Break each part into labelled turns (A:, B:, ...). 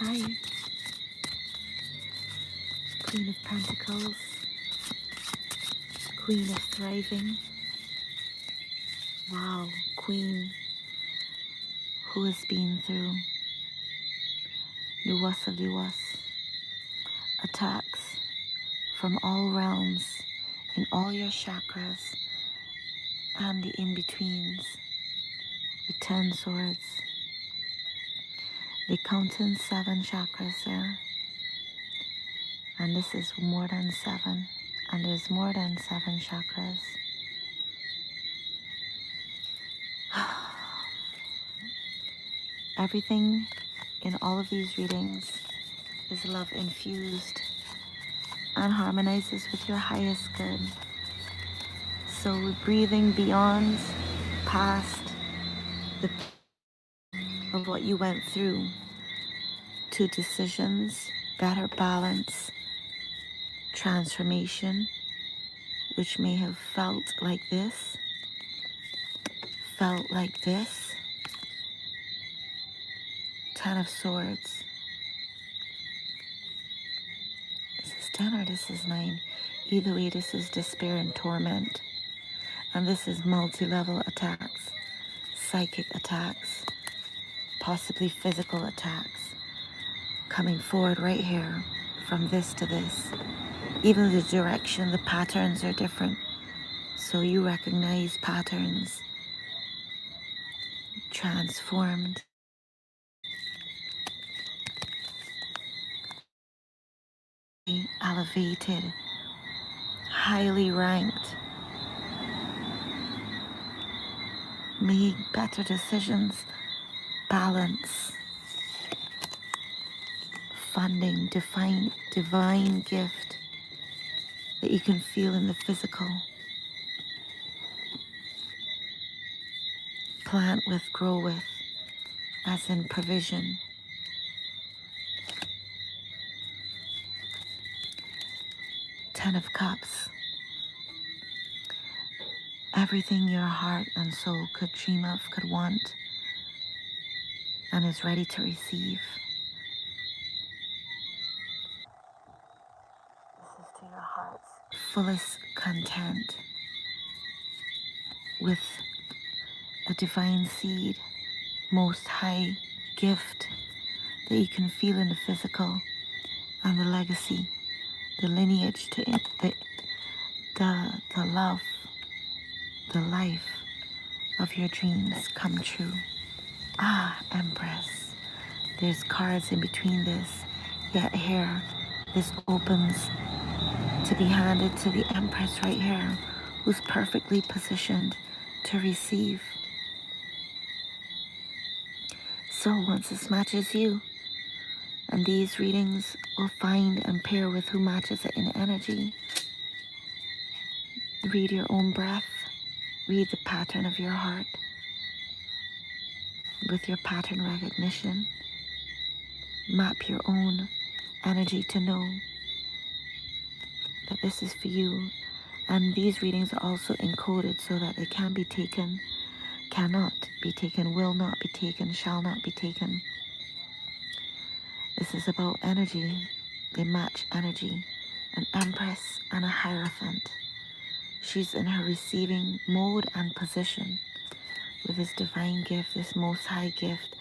A: Hi, Queen of Pentacles, Queen of Thriving. Wow, Queen who has been through luwas, attacks from all realms in all your chakras and the in-betweens with 10 swords. They count in 7 chakras there, and this is more than 7, and there's more than 7 chakras. Everything in all of these readings is love infused and harmonizes with your highest good. So we're breathing beyond, past the of what you went through to decisions, better balance, transformation, which may have felt like this, felt like this. 10 of Swords. This is 10 or this is 9. Either way, this is despair and torment. And this is multi-level attacks, psychic attacks, possibly physical attacks, coming forward right here from this to this. Even the direction, the patterns are different. So you recognize patterns, transformed, elevated, highly ranked, make better decisions, balance, funding, divine gift that you can feel in the physical. Plant with, grow with, as in provision. 10 of Cups. Everything your heart and soul could dream of, could want, and is ready to receive. This is to your heart's fullest content with a divine seed, most high gift that you can feel in the physical, and the legacy, the lineage to it, the love, the life of your dreams come true. Ah, Empress. There's cards in between this, yet here, this opens to be handed to the Empress right here, who's perfectly positioned to receive. So once this matches you, and these readings will find and pair with who matches it in energy, read your own breath, read the pattern of your heart with your pattern recognition, map your own energy to know that this is for you. And these readings are also encoded so that they can be taken, cannot be taken, will not be taken, shall not be taken. This is about energy. They match energy. An Empress and a Hierophant. She's in her receiving mode and position with this divine gift, this most high gift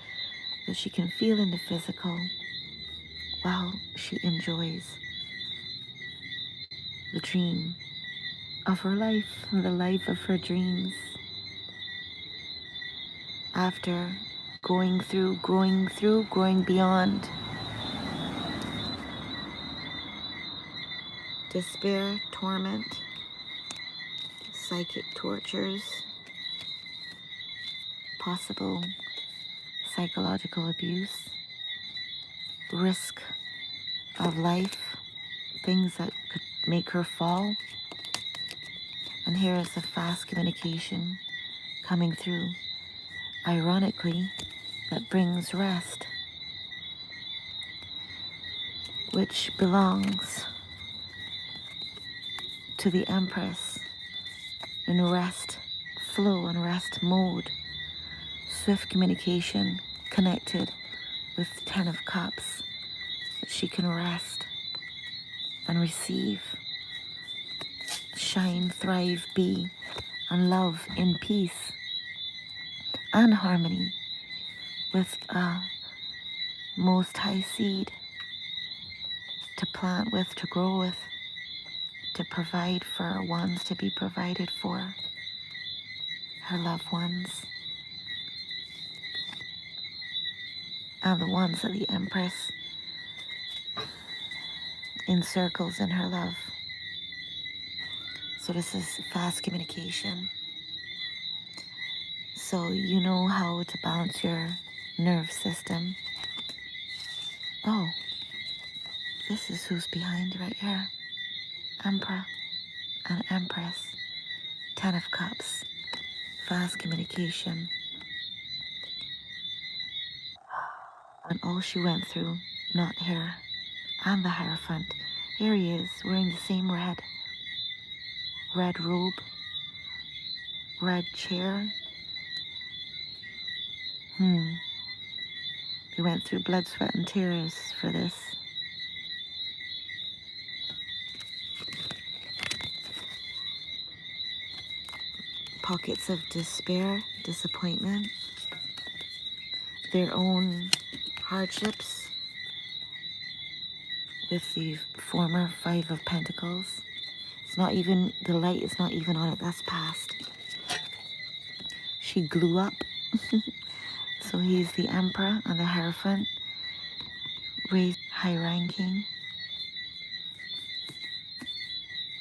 A: that she can feel in the physical while she enjoys the dream of her life, the life of her dreams. After going through, growing beyond despair, torment, psychic tortures, possible psychological abuse, risk of life, things that could make her fall. And here is a fast communication coming through, ironically, that brings rest, which belongs to the Empress in rest flow and rest mode. Swift communication connected with 10 of Cups. she can rest and receive, shine, thrive, be, and love in peace and harmony with a most high seed to plant with, to grow with, to provide for ones to be provided for, her loved ones, and the ones that the Empress encircles in her love. So this is fast communication. So you know how to balance your nerve system. Oh, this is who's behind right here. Emperor and Empress. 10 of Cups. Fast communication. And all she went through, not here. And the Hierophant. Here he is, wearing the same red. Red robe. Red chair. We went through blood, sweat, and tears for this. Pockets of despair, disappointment, their own hardships with the former Five of Pentacles. It's not even, the light is not even on it, that's past. She grew up. So he's the Emperor and the Hierophant, raised high ranking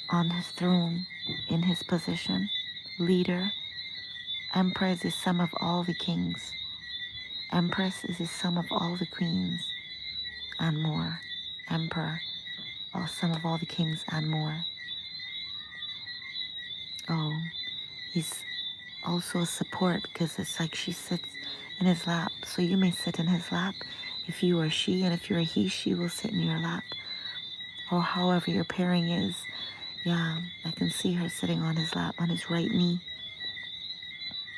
A: on his throne, in his position, leader. Emperor is the sum of all the kings. Empress is the sum of all the queens and more. Emperor, or sum of all the kings and more. Oh, he's also a support because it's like she sits in his lap. So you may sit in his lap if you are she, and if you're a he, she will sit in your lap. Or however your pairing is. Yeah, I can see her sitting on his lap, on his right knee.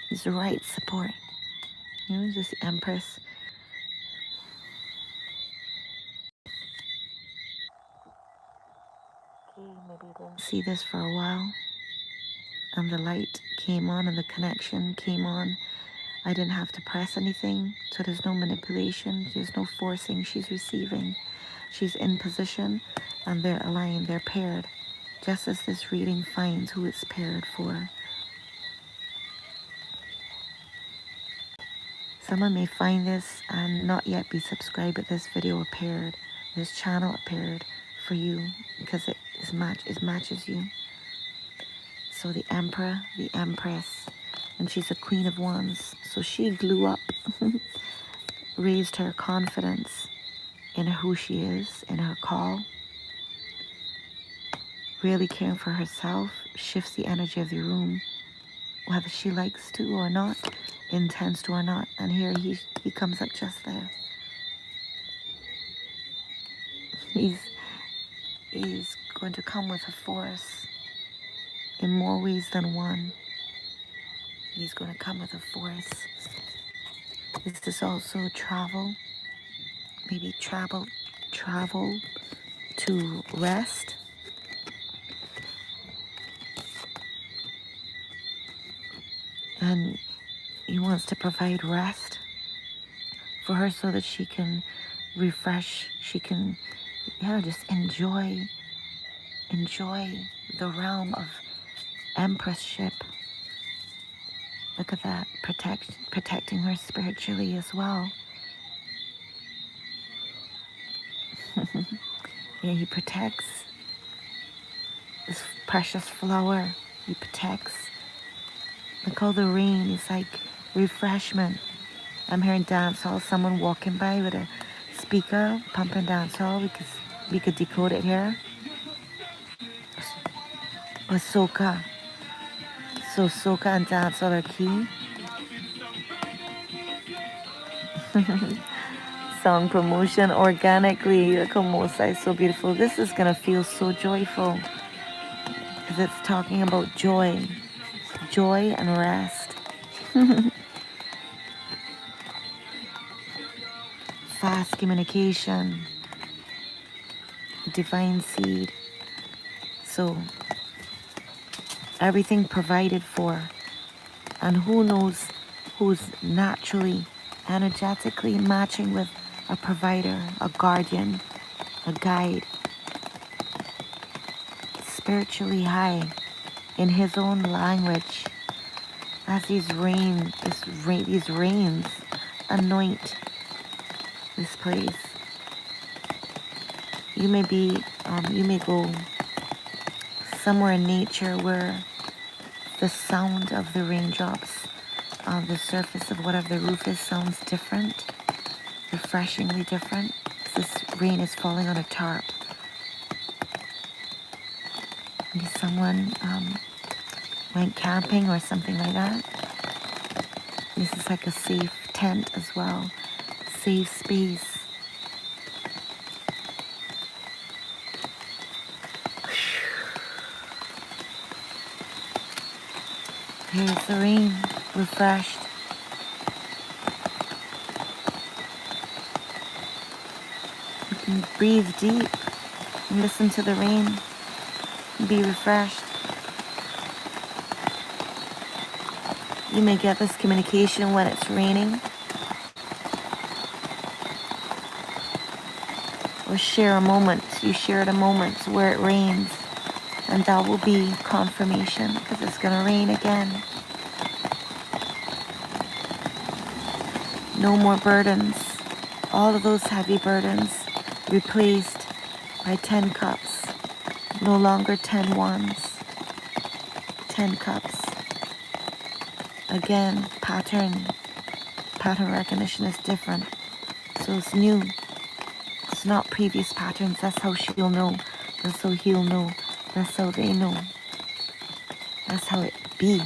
A: His right support. You know, this Empress. Okay, maybe you didn't see this for a while. And the light came on and the connection came on. I didn't have to press anything, so there's no manipulation, there's no forcing. She's receiving, she's in position, and they're aligned, they're paired, just as this reading finds who it's paired for. Someone may find this and not yet be subscribed, but this video appeared, this channel appeared for you because it matches you. So the Emperor, the Empress, and she's a Queen of Wands. So she grew up, raised her confidence in who she is, in her call, really caring for herself, shifts the energy of the room, whether she likes to or not, intends to or not. And here he comes up just there. He's going to come with a force in more ways than one. He's going to come with a force. This is also travel, maybe travel to rest. And he wants to provide rest for her so that she can refresh, she can just enjoy the realm of empressship. Look at that, protecting her spiritually as well. Yeah, he protects this precious flower. He protects. Look how the rain is like refreshment. I'm hearing dancehall, someone walking by with a speaker, pumping dancehall. We could decode it here. Or soca. So soca and dancehall are key. Song promotion organically. Look how Mosa is so beautiful. This is gonna feel so joyful because it's talking about joy and rest. Fast communication. the divine seed. So everything provided for, and who knows who's naturally, energetically matching with a provider, a guardian, a guide, spiritually high in his own language, as these rains anoint this place. You may go somewhere in nature where the sound of the raindrops on the surface of whatever the roof is sounds different, refreshingly different. This rain is falling on a tarp. Maybe someone went camping or something like that. This is like a safe tent as well, safe space. Here's the rain, refreshed. You can breathe deep and listen to the rain and be refreshed. You may get this communication when it's raining, or share a moment. You shared a moment where it rains, and that will be confirmation because it's going to rain again. No more burdens. All of those heavy burdens replaced by 10 cups. No longer 10 wands. 10 cups. Again, pattern recognition is different. So it's new. It's not previous patterns. That's how she'll know. That's how he'll know. That's how they know. That's how it be.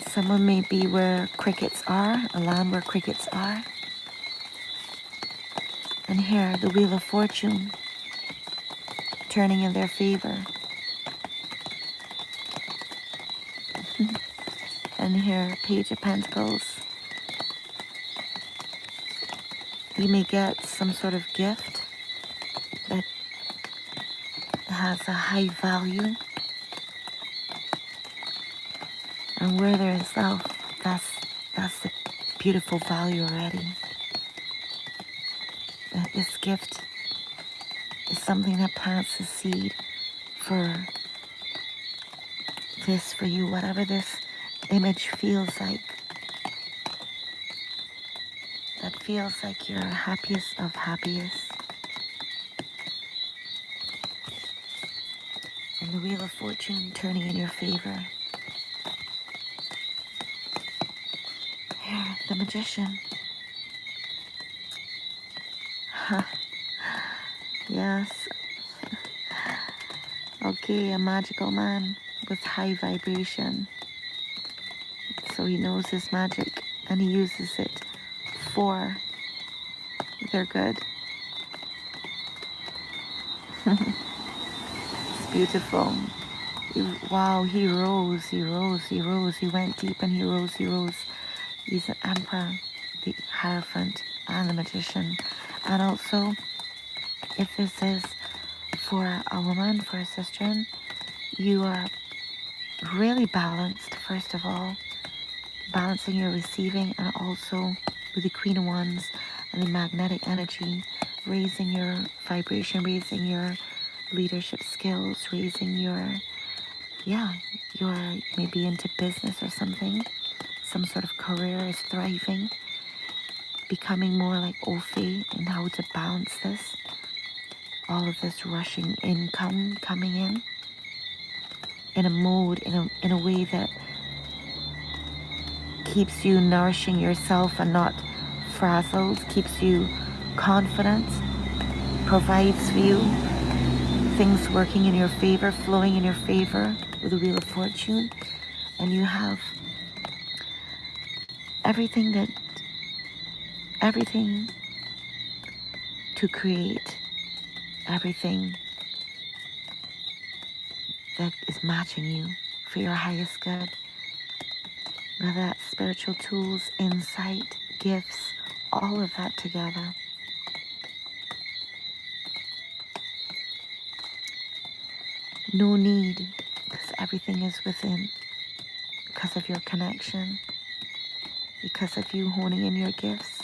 A: Someone may be where crickets are, a land where crickets are. And here, the Wheel of Fortune turning in their favor. And here, Page of Pentacles. You may get some sort of gift that has a high value. And where there is love, that's the beautiful value already. That this gift is something that plants a seed for this, for you, whatever this image feels like. That feels like you're happiest of happiest. And the Wheel of Fortune turning in your favor. Here, the Magician. Yes. Okay, a magical man with high vibration. So he knows his magic and he uses it for their good. It's beautiful. Wow, he rose. He went deep and he rose. He's an emperor, the Hierophant, and the Magician. And also, if this is for a woman, for a sister, you are really balanced, first of all, balancing your receiving, and also with the Queen of Wands and the magnetic energy, raising your vibration, raising your leadership skills, raising your maybe into business or something, some sort of career is thriving, becoming more like Ophi in how to balance this, all of this rushing income coming in a mode, in a way that keeps you nourishing yourself and not frazzled, keeps you confident, provides for you, things working in your favor, flowing in your favor with the Wheel of Fortune. And you have everything to create, everything that is matching you for your highest good. Whether that's spiritual tools, insight, gifts, all of that together. No need, because everything is within, because of your connection, because of you honing in your gifts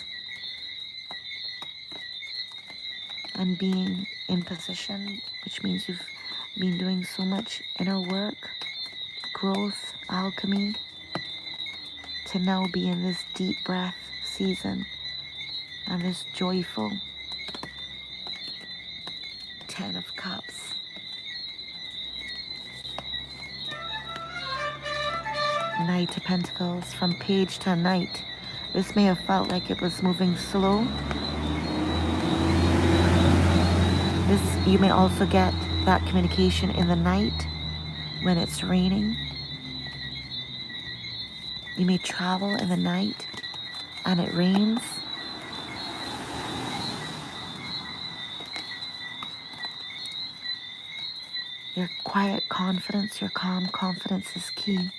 A: and being in position, which means you've been doing so much inner work, growth, alchemy, to now be in this deep breath season and this joyful 10 of Cups. Knight of Pentacles, from page to knight. This may have felt like it was moving slow. You may also get that communication in the night when it's raining. You may travel in the night and it rains. Your quiet confidence, your calm confidence is key,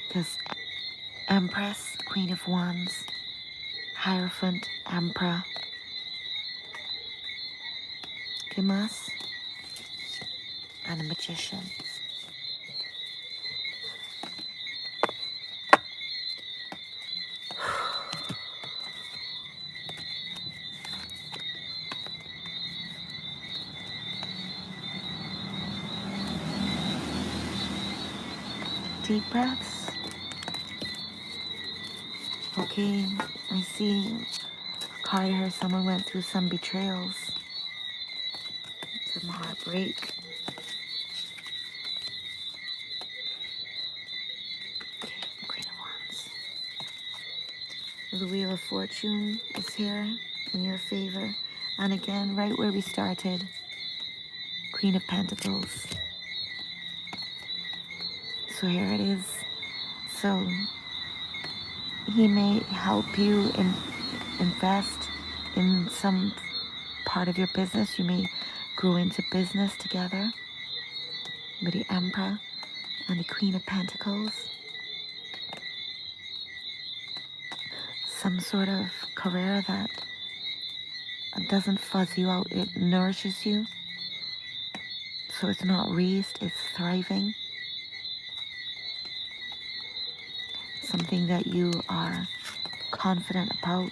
A: because Empress, Queen of Wands, Hierophant, Emperor. ¿Qué más? And a Magician. Deep breaths. Okay, I see a card here. Someone went through some betrayals, some heartbreak. Okay, Queen of Wands. The Wheel of Fortune is here in your favor. And again, right where we started, Queen of Pentacles. So here it is. So he may help you invest in some part of your business. You may grow into business together with the Emperor and the Queen of Pentacles. Some sort of career that doesn't fuzz you out. It nourishes you. So it's not raised, it's thriving. Something that you are confident about.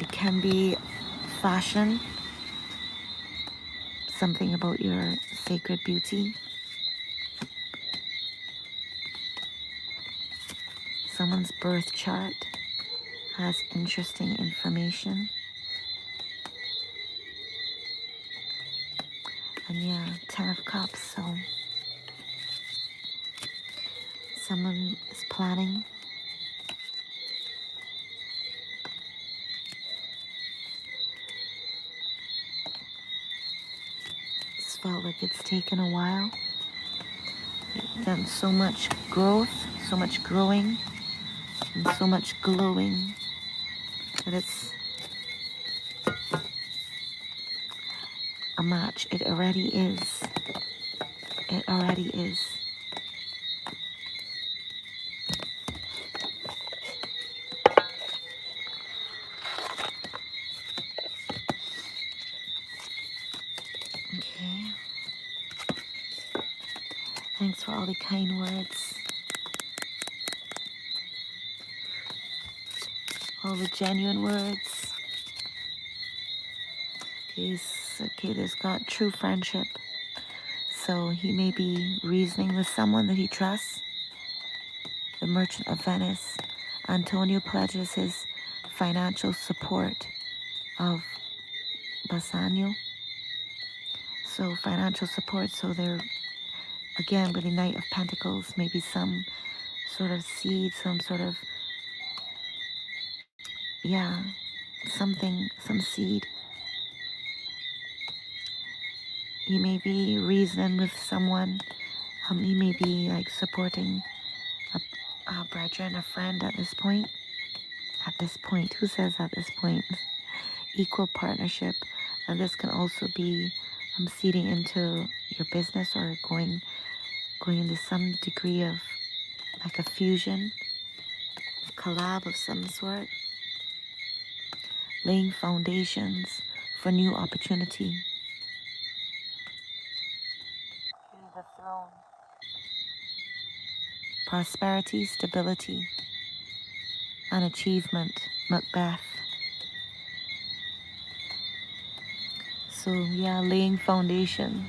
A: It can be fashion, something about your sacred beauty. Someone's birth chart has interesting information. And yeah, 10 of Cups, so someone is planning. It's felt like it's taken a while. You've done so much growth, so much growing, and so much glowing that it's a match. It already is. It already is. Okay. Thanks for all the kind words. All the genuine words. Okay, there's got true friendship. So he may be reasoning with someone that he trusts. The Merchant of Venice. Antonio pledges his financial support of Bassanio. So financial support, so they're, again, with the Knight of Pentacles, maybe some sort of seed, some sort of, yeah, something, some seed. You may be reasoning with someone. You may be like supporting a brethren, a friend at this point. At this point, who says at this point? Equal partnership, and this can also be seeding into your business or going into some degree of like a fusion, collab of some sort, laying foundations for new opportunity. prosperity, stability, and achievement, Macbeth. So yeah, laying foundation.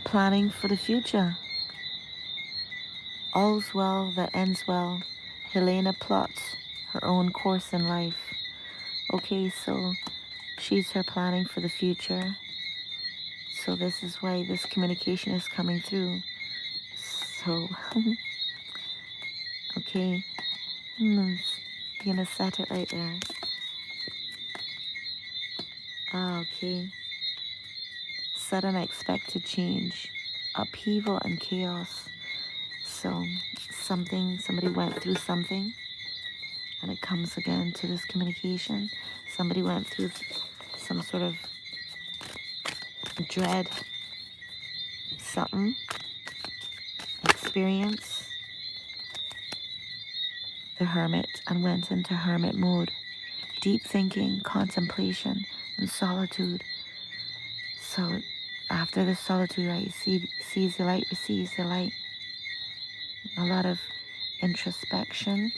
A: Planning for the future. All's well that ends well. Helena plots her own course in life. Okay, so she's her planning for the future. So this is why this communication is coming through. So, okay, you're gonna set it right there. Okay. Sudden unexpected change, upheaval and chaos. So somebody went through something, and it comes again to this communication. Somebody went through some sort of dread, something, experience, the hermit, and went into hermit mode. Deep thinking, contemplation, and solitude. So after the solitude, right, sees the light, receives the light. A lot of introspection,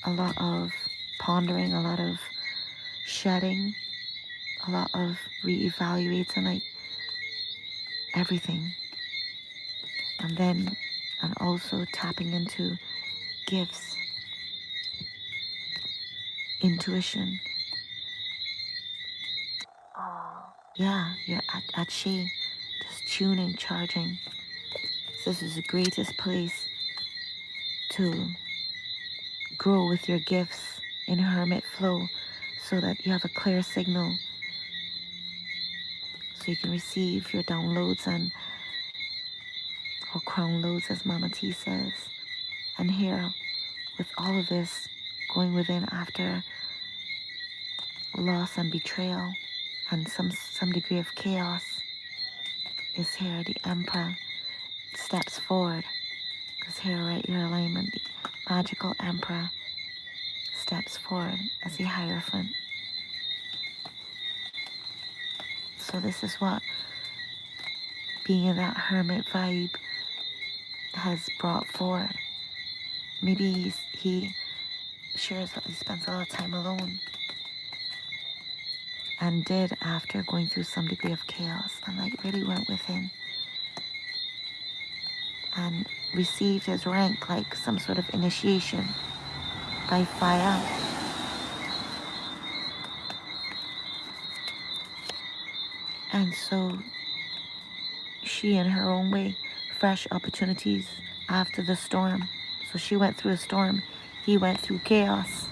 A: a lot of pondering, a lot of shedding, a lot of reevaluating, like everything. And also tapping into gifts, intuition. Yeah, you're at She, just tuning, charging. So this is the greatest place to grow with your gifts in hermit flow, so that you have a clear signal, so you can receive your downloads or crown loads, as Mama T says. And here, with all of this going within after loss and betrayal and some degree of chaos, is here the Emperor steps forward. Because here, right, your alignment, the magical Emperor steps forward as the Hierophant. So this is what being in that hermit vibe has brought forward. Maybe he spends a lot of time alone, and did, after going through some degree of chaos, and like really went within and received his rank like some sort of initiation by fire. And so she, in her own way, fresh opportunities after the storm. So she went through a storm, he went through chaos.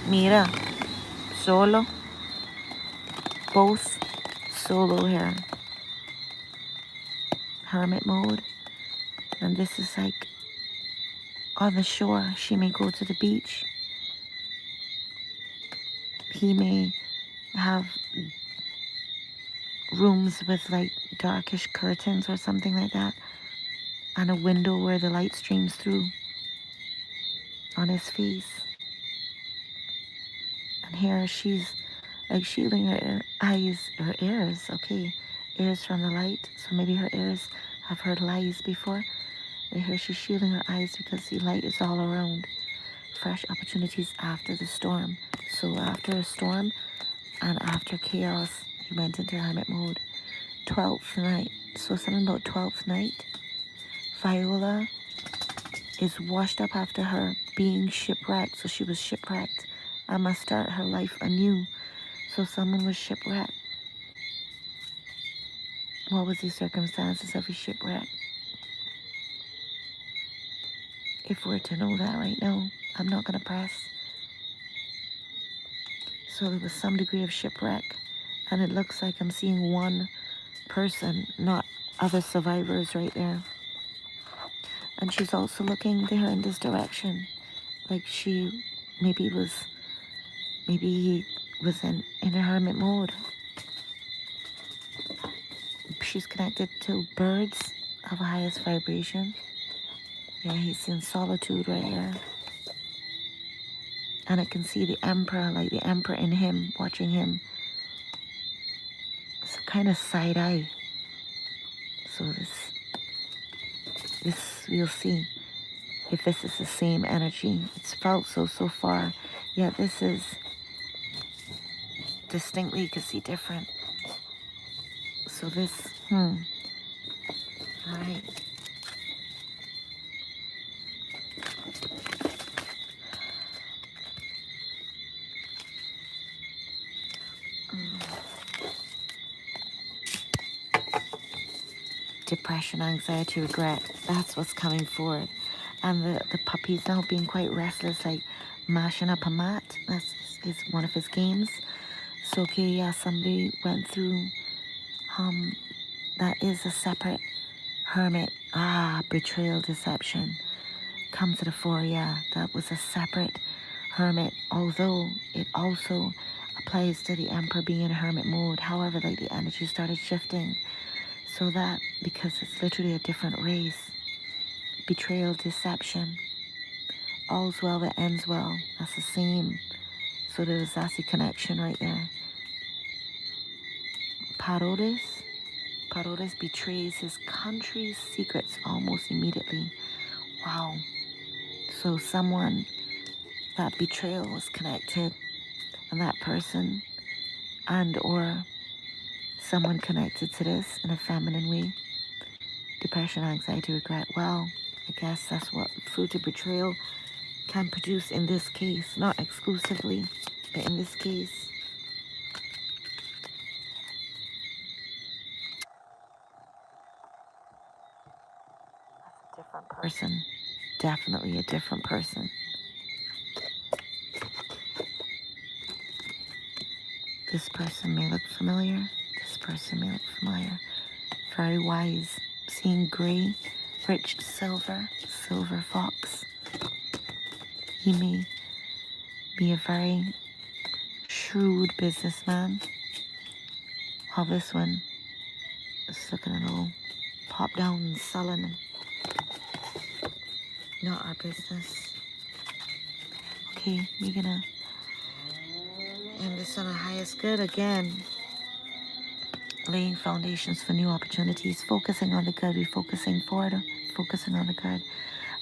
A: Mira, solo, both solo here. Hermit mode. And this is like on the shore. She may go to the beach. He may have rooms with like darkish curtains or something like that, and a window where the light streams through on his face. And here she's like shielding her eyes, her ears, okay, ears from the light. So maybe her ears have heard lies before. And here she's shielding her eyes because the light is all around. Fresh opportunities after the storm. So after a storm and after chaos, he went into hermit mode. 12th night. So something about 12th night. Viola is washed up after her being shipwrecked. So she was shipwrecked and must start her life anew. So someone was shipwrecked. What was the circumstances of his shipwreck? If we're to know that right now, I'm not going to press. So there was some degree of shipwreck, and it looks like I'm seeing one person, not other survivors right there. And she's also looking there in this direction, like maybe he was in a hermit mode. She's connected to birds of highest vibration. Yeah, he's in solitude right here. And I can see the Emperor, like the Emperor in him, watching him. It's a kind of side eye. So this we'll see if this is the same energy. It's felt so far, yet this is distinctly, you can see different. So this, all right. Depression, anxiety, regret. That's what's coming forward. And the puppy's now being quite restless, like mashing up a mat. That's is one of his games. So okay, yeah, somebody went through that is a separate hermit. Betrayal, deception. Come to the fore, yeah. That was a separate hermit, although it also applies to the emperor being in hermit mode. However, like the energy started shifting. So that, because it's literally a different race, betrayal, deception, all's well that ends well. That's the same. So that's the connection right there. Parodes betrays his country's secrets almost immediately. Wow. So someone, that betrayal was connected, and that person and or someone connected to this in a feminine way. Depression, anxiety, regret. Well, I guess that's what fruit of betrayal can produce in this case. Not exclusively, but in this case. That's a different person. Definitely a different person. This person may look familiar. This person may look familiar. Very wise. Seeing gray, rich silver fox. He may be a very shrewd businessman. While this one is looking a little pop down and sullen. Not our business. Okay, we're gonna end this on the highest good again. Laying foundations for new opportunities, focusing on the good, we're focusing forward, focusing on the good.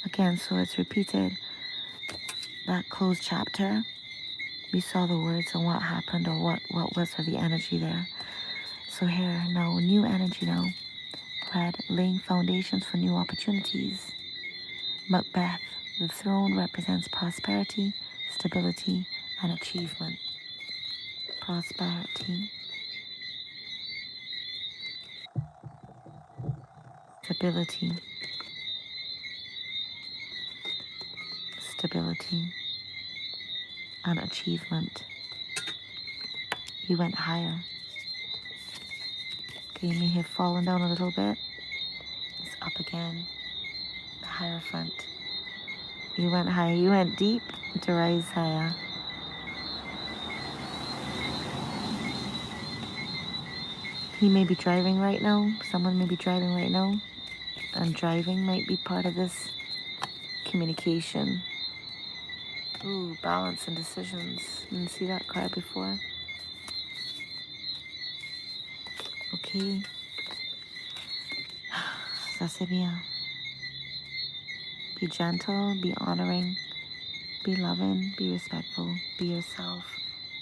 A: Again, so it's repeated. That closed chapter, we saw the words and what happened or what was for the energy there. So here now, new energy now. Red, laying foundations for new opportunities. Macbeth, the throne represents prosperity, stability, and achievement. Prosperity, stability, and achievement. He went higher. Okay, you may have fallen down a little bit. It's up again. The Hierophant. You went higher. You went deep to rise higher. He may be driving right now. Someone may be driving right now. And driving might be part of this communication. Ooh, balance and decisions. Didn't see that card before. Okay. Ça c'est bien. Be gentle, be honoring, be loving, be respectful, be yourself.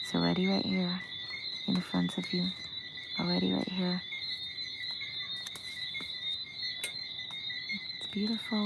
A: It's already right here in front of you. Already right here. It's beautiful.